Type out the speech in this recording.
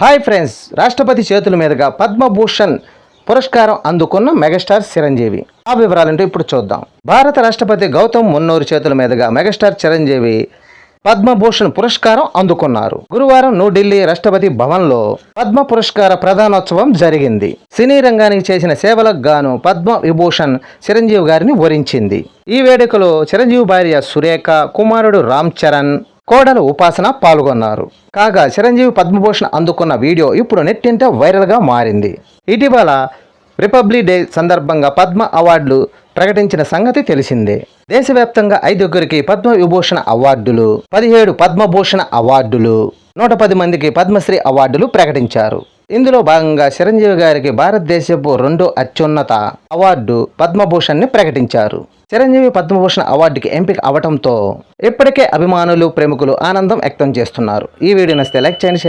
Hi friends, రాష్ట్రపతి చేతుల మీదుగా పద్మభూషణ్ పురస్కారం అందుకున్న మెగాస్టార్ చిరంజీవి. ఆ వివరాలంటే ఇప్పుడు చూద్దాం. భారత రాష్ట్రపతి గౌతమ్ మున్నూరు చేతుల మీదుగా మెగాస్టార్ చిరంజీవి పద్మభూషణ్ పురస్కారం అందుకున్నారు. గురువారం న్యూఢిల్లీ రాష్ట్రపతి భవన్లో పద్మ పురస్కార ప్రధానోత్సవం జరిగింది. సినీ రంగానికి చేసిన సేవలకు గాను పద్మ విభూషణ్ చిరంజీవి గారిని వరించింది. ఈ వేడుకలో చిరంజీవి భార్య సురేఖ, కుమారుడు రామ్ చరణ్, కోడలు ఉపాసన పాల్గొన్నారు. కాగా చిరంజీవి పద్మభూషణ్ అందుకున్న వీడియో ఇప్పుడు నెట్టింట వైరల్గా మారింది. ఇటీవల రిపబ్లిక్ డే సందర్భంగా పద్మ అవార్డులు ప్రకటించిన సంగతి తెలిసిందే. దేశవ్యాప్తంగా 5 పద్మ విభూషణ అవార్డులు, 17 పద్మభూషణ అవార్డులు, 110 మందికి పద్మశ్రీ అవార్డులు ప్రకటించారు. ఇందులో భాగంగా చిరంజీవి గారికి భారతదేశపు 2వ అత్యున్నత అవార్డు పద్మభూషణ్ని ప్రకటించారు. చిరంజీవి పద్మభూషణ్ అవార్డుకి ఎంపిక అవడంతో ఇప్పటికే అభిమానులు, ప్రముఖులు ఆనందం వ్యక్తం చేస్తున్నారు. ఈ వీడియో నచ్చితే లైక్ చేయండి.